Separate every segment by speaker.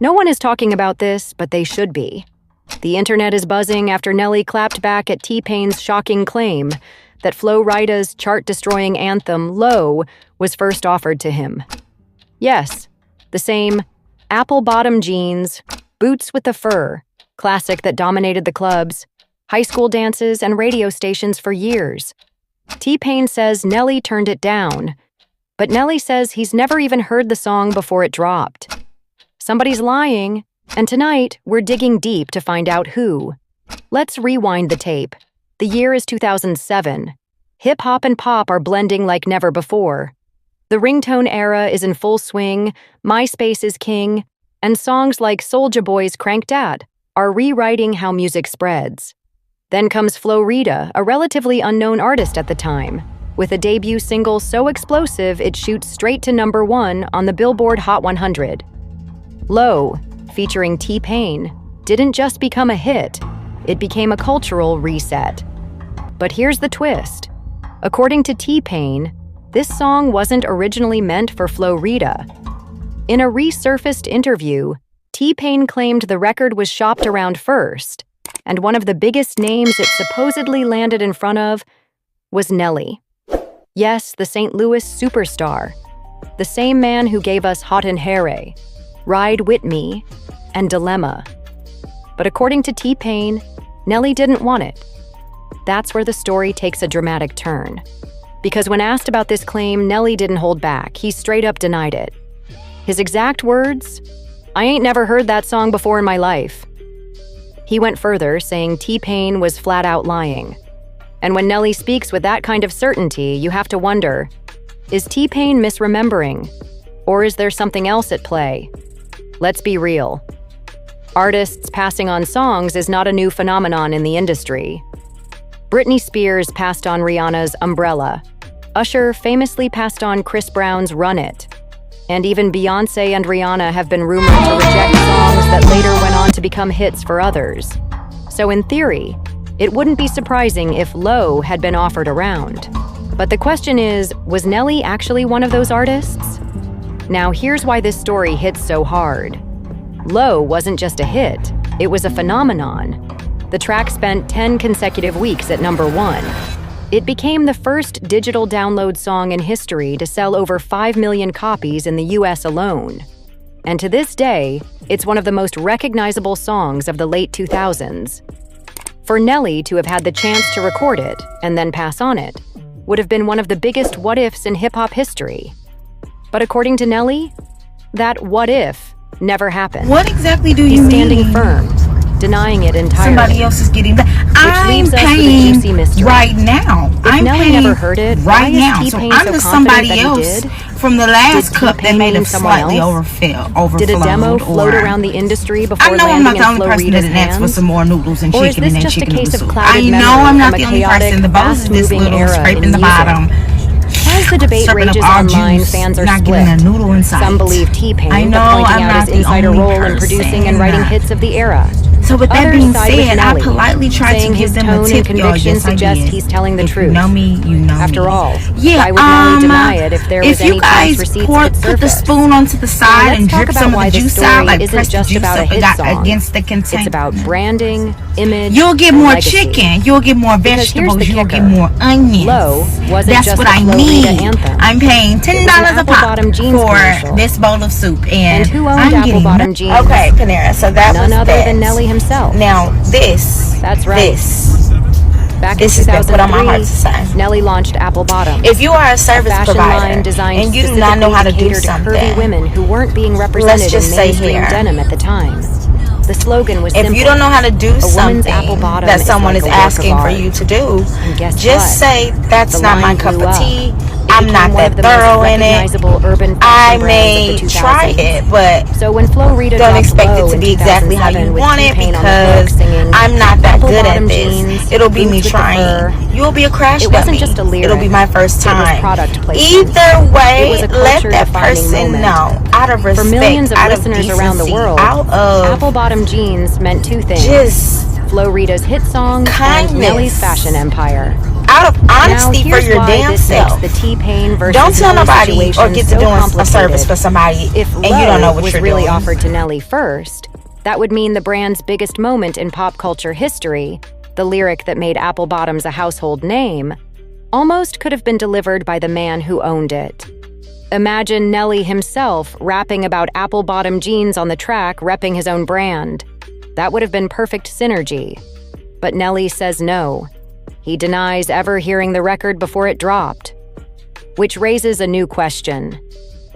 Speaker 1: No one is talking about this, but they should be. The internet is buzzing after Nelly clapped back at T-Pain's shocking claim that Flo Rida's chart-destroying anthem, Low, was first offered to him. Yes, the same apple-bottom jeans, boots with the fur, classic that dominated the clubs, high school dances, and radio stations for years. T-Pain says Nelly turned it down, but Nelly says he's never even heard the song before it dropped. Somebody's lying, and tonight we're digging deep to find out who. Let's rewind the tape. The year is 2007. Hip-hop and pop are blending like never before. The ringtone era is in full swing, MySpace is king, and songs like Soulja Boy's Crank Dad are rewriting how music spreads. Then comes Flo Rida, a relatively unknown artist at the time, with a debut single so explosive it shoots straight to #1 on the Billboard Hot 100. Low, featuring T-Pain, didn't just become a hit, it became a cultural reset. But here's the twist. According to T-Pain, this song wasn't originally meant for Flo Rida. In a resurfaced interview, T-Pain claimed the record was shopped around first, and one of the biggest names it supposedly landed in front of was Nelly. Yes, the St. Louis superstar, the same man who gave us Hot and Hairy, Ride With Me, and Dilemma. But according to T-Pain, Nelly didn't want it. That's where the story takes a dramatic turn. Because when asked about this claim, Nelly didn't hold back. He straight up denied it. His exact words, "I ain't never heard that song before in my life." He went further, saying T-Pain was flat out lying. And when Nelly speaks with that kind of certainty, you have to wonder, is T-Pain misremembering? Or is there something else at play? Let's be real. Artists passing on songs is not a new phenomenon in the industry. Britney Spears passed on Rihanna's Umbrella. Usher famously passed on Chris Brown's Run It. And even Beyoncé and Rihanna have been rumored to reject songs that later went on to become hits for others. So in theory, it wouldn't be surprising if Low had been offered around. But the question is, was Nelly actually one of those artists? Now here's why this story hits so hard. Low wasn't just a hit, it was a phenomenon. The track spent 10 consecutive weeks at #1. It became the first digital download song in history to sell over 5 million copies in the US alone. And to this day, it's one of the most recognizable songs of the late 2000s. For Nelly to have had the chance to record it and then pass on it would have been one of the biggest what-ifs in hip-hop history. But according to Nelly, that what-if never happened.
Speaker 2: What exactly do you
Speaker 1: He's
Speaker 2: mean?
Speaker 1: standing firm, denying it entirely.
Speaker 2: Somebody else is getting that. I'm
Speaker 1: leaves us with a
Speaker 2: paying
Speaker 1: juicy mystery.
Speaker 2: right now.
Speaker 1: If
Speaker 2: I'm
Speaker 1: Nelly
Speaker 2: paying
Speaker 1: never heard it, why
Speaker 2: right
Speaker 1: is
Speaker 2: now. So
Speaker 1: T-Pain
Speaker 2: I'm
Speaker 1: so
Speaker 2: just
Speaker 1: confident
Speaker 2: somebody
Speaker 1: that he
Speaker 2: else
Speaker 1: did?
Speaker 2: from the last
Speaker 1: Did
Speaker 2: cup that
Speaker 1: T-Pain
Speaker 2: made him
Speaker 1: mean someone
Speaker 2: slightly
Speaker 1: else?
Speaker 2: overflowed.
Speaker 1: Did a demo float around the industry before
Speaker 2: I know I'm
Speaker 1: landing
Speaker 2: not the
Speaker 1: in
Speaker 2: only
Speaker 1: Flo
Speaker 2: person that
Speaker 1: Rida's
Speaker 2: asked for
Speaker 1: hands?
Speaker 2: some more noodles and
Speaker 1: Or is
Speaker 2: chicken
Speaker 1: this
Speaker 2: and then
Speaker 1: just a
Speaker 2: chicken
Speaker 1: case
Speaker 2: noodle
Speaker 1: of
Speaker 2: soup.
Speaker 1: clouded
Speaker 2: I know
Speaker 1: memory
Speaker 2: I'm not
Speaker 1: from
Speaker 2: the
Speaker 1: a
Speaker 2: only
Speaker 1: chaotic,
Speaker 2: person. The boss is this
Speaker 1: fast-moving
Speaker 2: little
Speaker 1: era
Speaker 2: scraping
Speaker 1: in
Speaker 2: the
Speaker 1: music?
Speaker 2: bottom.
Speaker 1: As the debate
Speaker 2: Slurping
Speaker 1: rages
Speaker 2: up our
Speaker 1: online,
Speaker 2: juice,
Speaker 1: fans are
Speaker 2: not
Speaker 1: split.
Speaker 2: getting a noodle in sight.
Speaker 1: Some believe T-Pain,
Speaker 2: I know
Speaker 1: but pointing
Speaker 2: I'm
Speaker 1: out
Speaker 2: not
Speaker 1: his
Speaker 2: the
Speaker 1: insider
Speaker 2: only
Speaker 1: role in producing and writing
Speaker 2: person.
Speaker 1: hits of the era.
Speaker 2: So with that
Speaker 1: Others
Speaker 2: being
Speaker 1: side with
Speaker 2: said, I
Speaker 1: Nelly,
Speaker 2: politely tried to
Speaker 1: saying
Speaker 2: give
Speaker 1: his
Speaker 2: them
Speaker 1: tone
Speaker 2: a
Speaker 1: and
Speaker 2: tip, y'all.
Speaker 1: conviction
Speaker 2: Yes, I
Speaker 1: suggest
Speaker 2: did.
Speaker 1: he's telling the
Speaker 2: If
Speaker 1: truth.
Speaker 2: you know me, you know
Speaker 1: After
Speaker 2: me.
Speaker 1: all,
Speaker 2: Yeah,
Speaker 1: why would Nelly deny it if there was
Speaker 2: if you
Speaker 1: any chance
Speaker 2: guys
Speaker 1: receipts
Speaker 2: pour,
Speaker 1: could
Speaker 2: put the
Speaker 1: surface?
Speaker 2: spoon onto the
Speaker 1: Now,
Speaker 2: side
Speaker 1: let's
Speaker 2: and
Speaker 1: talk
Speaker 2: drip
Speaker 1: about
Speaker 2: some of
Speaker 1: why
Speaker 2: the
Speaker 1: this
Speaker 2: juice
Speaker 1: story
Speaker 2: out, like
Speaker 1: isn't
Speaker 2: press the
Speaker 1: just
Speaker 2: juice
Speaker 1: about a
Speaker 2: up
Speaker 1: hit song.
Speaker 2: against the container.
Speaker 1: It's about branding, image,
Speaker 2: You'll get
Speaker 1: and
Speaker 2: more
Speaker 1: legacy.
Speaker 2: chicken. You'll get more
Speaker 1: Because here's
Speaker 2: vegetables.
Speaker 1: the
Speaker 2: You'll
Speaker 1: kicker.
Speaker 2: get more onions.
Speaker 1: Low wasn't
Speaker 2: That's
Speaker 1: just
Speaker 2: what
Speaker 1: a
Speaker 2: I
Speaker 1: Flo Rida
Speaker 2: need.
Speaker 1: anthem.
Speaker 2: I'm paying $10 a pop
Speaker 1: apple-bottom jeans
Speaker 2: for
Speaker 1: commercial.
Speaker 2: this bowl of soup,
Speaker 1: And who owned
Speaker 2: I'm getting
Speaker 1: apple-bottom jeans?
Speaker 2: Okay, Panera. So that
Speaker 1: None
Speaker 2: was
Speaker 1: other
Speaker 2: that.
Speaker 1: than Nelly himself.
Speaker 2: Now this.
Speaker 1: That's right.
Speaker 2: This.
Speaker 1: Back
Speaker 2: This
Speaker 1: in
Speaker 2: is what put on my heart to
Speaker 1: 2003,
Speaker 2: say.
Speaker 1: Nelly launched Apple Bottom,
Speaker 2: If you are a service
Speaker 1: fashion
Speaker 2: provider
Speaker 1: line designed
Speaker 2: and you do not know how to do
Speaker 1: specifically to cater to curvy
Speaker 2: something,
Speaker 1: women who weren't being represented
Speaker 2: let's just
Speaker 1: in
Speaker 2: say
Speaker 1: mainstream
Speaker 2: here.
Speaker 1: denim at the time. The slogan was
Speaker 2: if
Speaker 1: simple.
Speaker 2: you don't know how to do something
Speaker 1: apple bottom
Speaker 2: that
Speaker 1: is
Speaker 2: someone
Speaker 1: like
Speaker 2: is
Speaker 1: a work of
Speaker 2: asking for
Speaker 1: art.
Speaker 2: you to do,
Speaker 1: And guess
Speaker 2: just
Speaker 1: what?
Speaker 2: say that's
Speaker 1: The
Speaker 2: not my
Speaker 1: line
Speaker 2: cup
Speaker 1: blew
Speaker 2: of
Speaker 1: up.
Speaker 2: tea.
Speaker 1: It
Speaker 2: I'm
Speaker 1: became
Speaker 2: not
Speaker 1: one
Speaker 2: that
Speaker 1: of the most
Speaker 2: thorough in it.
Speaker 1: recognizable urban
Speaker 2: I
Speaker 1: fashion brands
Speaker 2: may
Speaker 1: of the 2000s.
Speaker 2: try it, but
Speaker 1: So when Flo Rida
Speaker 2: don't
Speaker 1: dropped
Speaker 2: expect
Speaker 1: Low
Speaker 2: it to
Speaker 1: in
Speaker 2: be exactly how
Speaker 1: 2007
Speaker 2: you
Speaker 1: with
Speaker 2: want it
Speaker 1: T-Pain on the hook
Speaker 2: because
Speaker 1: singing
Speaker 2: I'm not that good at
Speaker 1: apple-bottom
Speaker 2: this.
Speaker 1: jeans,
Speaker 2: It'll be me
Speaker 1: boots with the
Speaker 2: trying.
Speaker 1: fur.
Speaker 2: You'll be a crash
Speaker 1: It wasn't
Speaker 2: dummy.
Speaker 1: just a lyric.
Speaker 2: It'll be my first
Speaker 1: It was
Speaker 2: time.
Speaker 1: product placement.
Speaker 2: Either
Speaker 1: It
Speaker 2: way,
Speaker 1: was a
Speaker 2: let that
Speaker 1: culture-defining
Speaker 2: person
Speaker 1: moment.
Speaker 2: know. Out of respect,
Speaker 1: For millions of
Speaker 2: out
Speaker 1: listeners
Speaker 2: of
Speaker 1: around the
Speaker 2: decency,
Speaker 1: world,
Speaker 2: out of
Speaker 1: apple-bottom jeans meant two things.
Speaker 2: just
Speaker 1: Flo Rida's hit song and
Speaker 2: kindness.
Speaker 1: Nelly's fashion empire.
Speaker 2: out of honesty
Speaker 1: now,
Speaker 2: for your
Speaker 1: why
Speaker 2: damn
Speaker 1: this
Speaker 2: self.
Speaker 1: makes the T-Pain versus
Speaker 2: Don't tell
Speaker 1: Nelly
Speaker 2: nobody or
Speaker 1: situation
Speaker 2: get to
Speaker 1: so
Speaker 2: doing a
Speaker 1: complicated.
Speaker 2: service for somebody
Speaker 1: If
Speaker 2: and you don't know
Speaker 1: Low
Speaker 2: what
Speaker 1: was
Speaker 2: you're
Speaker 1: really
Speaker 2: doing.
Speaker 1: offered to Nelly first, that would mean the brand's biggest moment in pop culture history, the lyric that made Apple Bottoms a household name, almost could have been delivered by the man who owned it. Imagine Nelly himself rapping about apple bottom jeans on the track, repping his own brand. That would have been perfect synergy. But Nelly says no. He denies ever hearing the record before it dropped. Which raises a new question.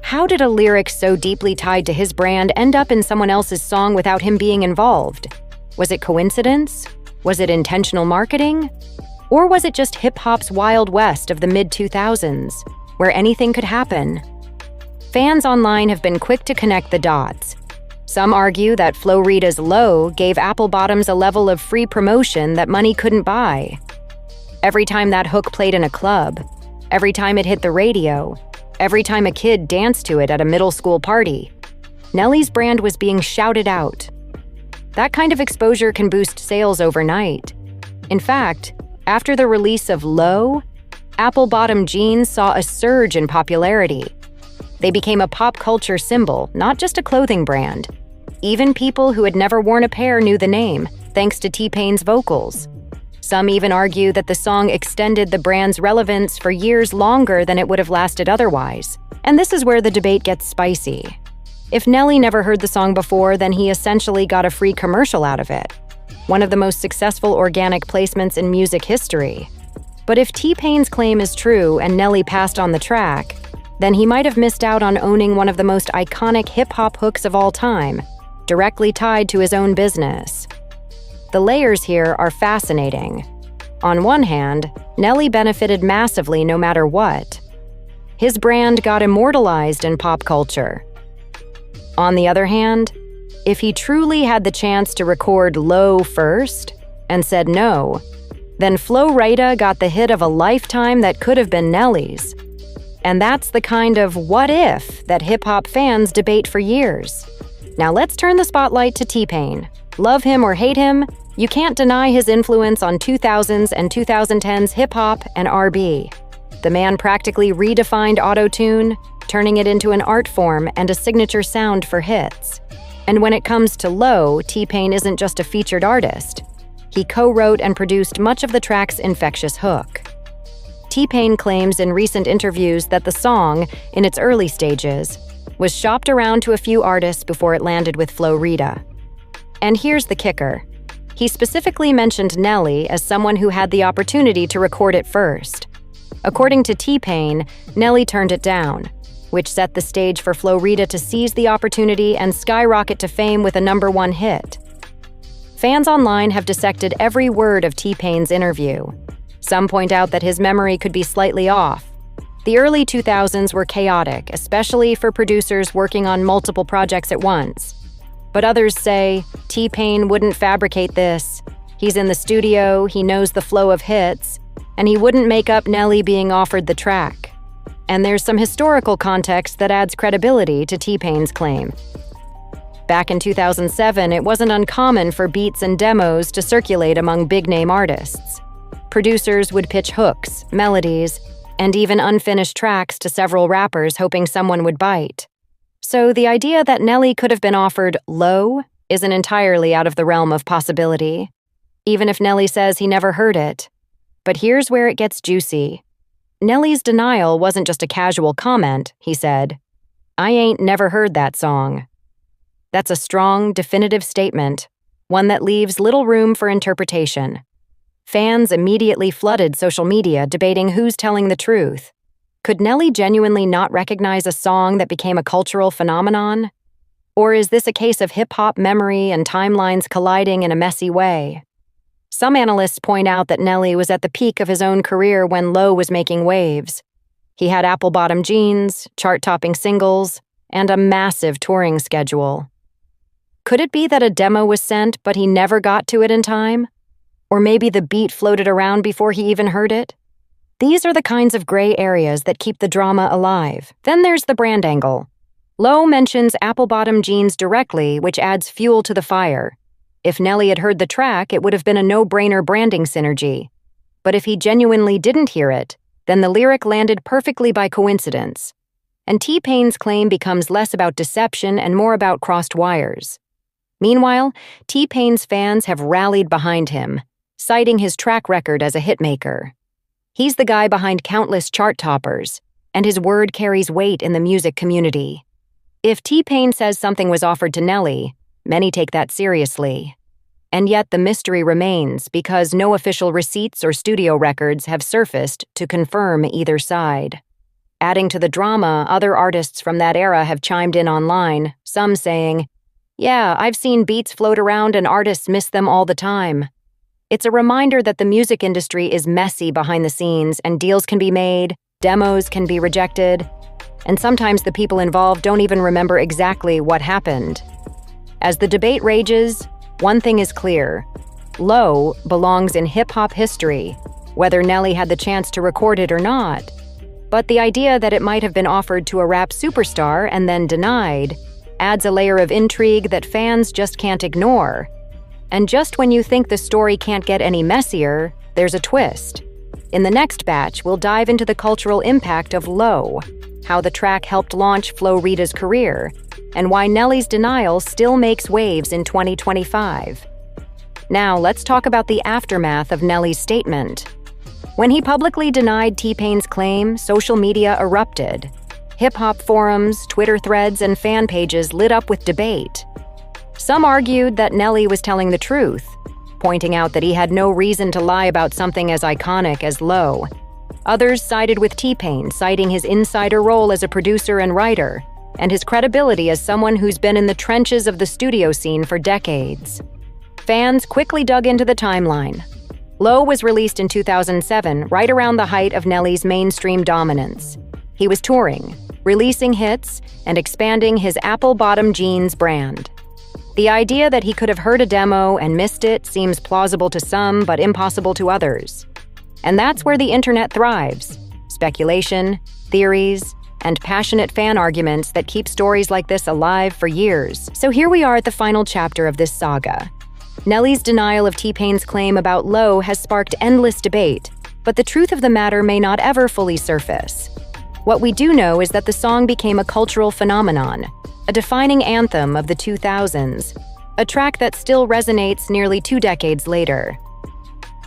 Speaker 1: How did a lyric so deeply tied to his brand end up in someone else's song without him being involved? Was it coincidence? Was it intentional marketing? Or was it just hip-hop's Wild West of the mid-2000s, where anything could happen? Fans online have been quick to connect the dots. Some argue that Flo Rida's Low gave Apple Bottoms a level of free promotion that money couldn't buy. Every time that hook played in a club, every time it hit the radio, every time a kid danced to it at a middle school party, Nelly's brand was being shouted out. That kind of exposure can boost sales overnight. In fact, after the release of Low, apple bottom jeans saw a surge in popularity. They became a pop culture symbol, not just a clothing brand. Even people who had never worn a pair knew the name, thanks to T-Pain's vocals. Some even argue that the song extended the brand's relevance for years longer than it would have lasted otherwise. And this is where the debate gets spicy. If Nelly never heard the song before, then he essentially got a free commercial out of it. One of the most successful organic placements in music history. But if T-Pain's claim is true and Nelly passed on the track, then he might have missed out on owning one of the most iconic hip-hop hooks of all time, directly tied to his own business. The layers here are fascinating. On one hand, Nelly benefited massively no matter what. His brand got immortalized in pop culture. On the other hand, if he truly had the chance to record Low first and said no, then Flo Rida got the hit of a lifetime that could have been Nelly's. And that's the kind of what if that hip-hop fans debate for years. Now let's turn the spotlight to T-Pain. Love him or hate him, you can't deny his influence on 2000s and 2010s hip-hop and R&B. The man practically redefined auto-tune, turning it into an art form and a signature sound for hits. And when it comes to Low, T-Pain isn't just a featured artist. He co-wrote and produced much of the track's infectious hook. T-Pain claims in recent interviews that the song, in its early stages, was shopped around to a few artists before it landed with Flo Rida. And here's the kicker. He specifically mentioned Nelly as someone who had the opportunity to record it first. According to T-Pain, Nelly turned it down, which set the stage for Flo Rida to seize the opportunity and skyrocket to fame with a #1 hit. Fans online have dissected every word of T-Pain's interview. Some point out that his memory could be slightly off. The early 2000s were chaotic, especially for producers working on multiple projects at once. But others say, T-Pain wouldn't fabricate this. He's in the studio, he knows the flow of hits, and he wouldn't make up Nelly being offered the track. And there's some historical context that adds credibility to T-Pain's claim. Back in 2007, it wasn't uncommon for beats and demos to circulate among big-name artists. Producers would pitch hooks, melodies, and even unfinished tracks to several rappers hoping someone would bite. So the idea that Nelly could have been offered Low isn't entirely out of the realm of possibility, even if Nelly says he never heard it. But here's where it gets juicy. Nelly's denial wasn't just a casual comment, he said. "I ain't never heard that song." That's a strong, definitive statement, one that leaves little room for interpretation. Fans immediately flooded social media debating who's telling the truth. Could Nelly genuinely not recognize a song that became a cultural phenomenon? Or is this a case of hip-hop memory and timelines colliding in a messy way? Some analysts point out that Nelly was at the peak of his own career when Low was making waves. He had apple-bottom jeans, chart-topping singles, and a massive touring schedule. Could it be that a demo was sent, but he never got to it in time? Or maybe the beat floated around before he even heard it? These are the kinds of gray areas that keep the drama alive. Then there's the brand angle. Low mentions apple-bottom jeans directly, which adds fuel to the fire. If Nelly had heard the track, it would have been a no-brainer branding synergy. But if he genuinely didn't hear it, then the lyric landed perfectly by coincidence. And T-Pain's claim becomes less about deception and more about crossed wires. Meanwhile, T-Pain's fans have rallied behind him, citing his track record as a hitmaker. He's the guy behind countless chart toppers, and his word carries weight in the music community. If T-Pain says something was offered to Nelly, many take that seriously. And yet the mystery remains because no official receipts or studio records have surfaced to confirm either side. Adding to the drama, other artists from that era have chimed in online, some saying, "Yeah, I've seen beats float around and artists miss them all the time." It's a reminder that the music industry is messy behind the scenes and deals can be made, demos can be rejected, and sometimes the people involved don't even remember exactly what happened. As the debate rages, one thing is clear. Low belongs in hip-hop history, whether Nelly had the chance to record it or not. But the idea that it might have been offered to a rap superstar and then denied adds a layer of intrigue that fans just can't ignore. And just when you think the story can't get any messier, there's a twist. In the next batch, we'll dive into the cultural impact of Low, how the track helped launch Flo Rida's career, and why Nelly's denial still makes waves in 2025. Now, let's talk about the aftermath of Nelly's statement. When he publicly denied T-Pain's claim, social media erupted. Hip-hop forums, Twitter threads, and fan pages lit up with debate. Some argued that Nelly was telling the truth, pointing out that he had no reason to lie about something as iconic as Low. Others sided with T-Pain, citing his insider role as a producer and writer, and his credibility as someone who's been in the trenches of the studio scene for decades. Fans quickly dug into the timeline. Low was released in 2007, right around the height of Nelly's mainstream dominance. He was touring, releasing hits, and expanding his apple-bottom jeans brand. The idea that he could have heard a demo and missed it seems plausible to some, but impossible to others. And that's where the internet thrives. Speculation, theories, and passionate fan arguments that keep stories like this alive for years. So here we are at the final chapter of this saga. Nelly's denial of T-Pain's claim about Low has sparked endless debate, but the truth of the matter may not ever fully surface. What we do know is that the song became a cultural phenomenon, a defining anthem of the 2000s, a track that still resonates nearly 2 decades later.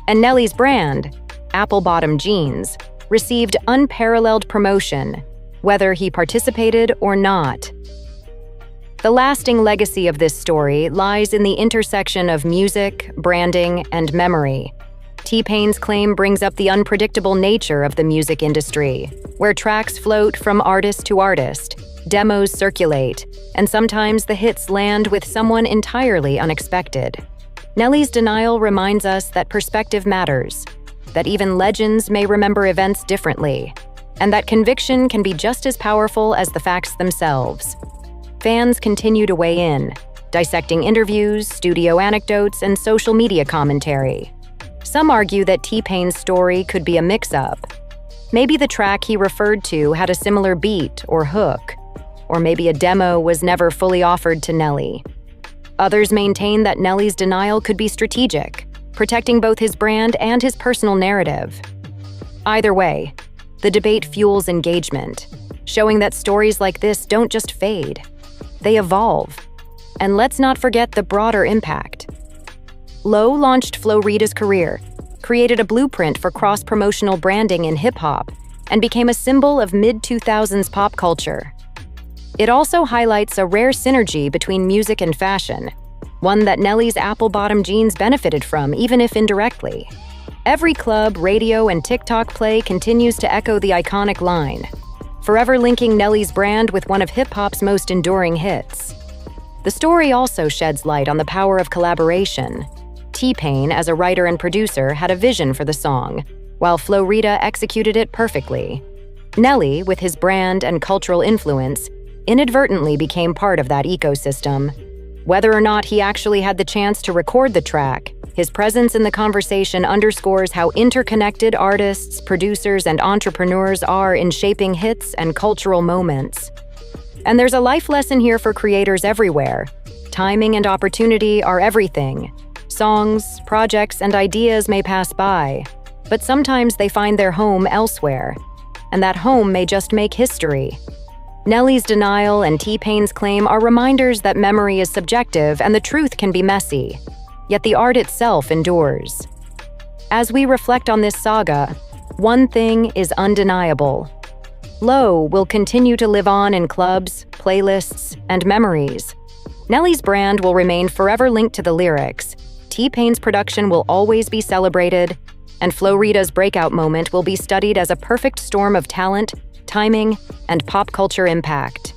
Speaker 1: And Nelly's brand, apple-bottom jeans, received unparalleled promotion, whether he participated or not. The lasting legacy of this story lies in the intersection of music, branding, and memory. T-Pain's claim brings up the unpredictable nature of the music industry, where tracks float from artist to artist, demos circulate, and sometimes the hits land with someone entirely unexpected. Nelly's denial reminds us that perspective matters, that even legends may remember events differently, and that conviction can be just as powerful as the facts themselves. Fans continue to weigh in, dissecting interviews, studio anecdotes, and social media commentary. Some argue that T-Pain's story could be a mix-up. Maybe the track he referred to had a similar beat or hook, or maybe a demo was never fully offered to Nelly. Others maintain that Nelly's denial could be strategic, protecting both his brand and his personal narrative. Either way, the debate fuels engagement, showing that stories like this don't just fade. They evolve. And let's not forget the broader impact. Low launched Flo Rida's career, created a blueprint for cross-promotional branding in hip-hop, and became a symbol of mid-2000s pop culture. It also highlights a rare synergy between music and fashion, one that Nelly's apple-bottom jeans benefited from, even if indirectly. Every club, radio, and TikTok play continues to echo the iconic line, forever linking Nelly's brand with one of hip-hop's most enduring hits. The story also sheds light on the power of collaboration. T-Pain, as a writer and producer, had a vision for the song, while Flo Rida executed it perfectly. Nelly, with his brand and cultural influence, inadvertently became part of that ecosystem. Whether or not he actually had the chance to record the track, his presence in the conversation underscores how interconnected artists, producers, and entrepreneurs are in shaping hits and cultural moments. And there's a life lesson here for creators everywhere. Timing and opportunity are everything. Songs, projects, and ideas may pass by, but sometimes they find their home elsewhere, and that home may just make history. Nelly's denial and T-Pain's claim are reminders that memory is subjective and the truth can be messy, yet the art itself endures. As we reflect on this saga, one thing is undeniable. Flo will continue to live on in clubs, playlists, and memories. Nelly's brand will remain forever linked to the lyrics, T-Pain's production will always be celebrated, and Flo Rida's breakout moment will be studied as a perfect storm of talent, timing, and pop culture impact.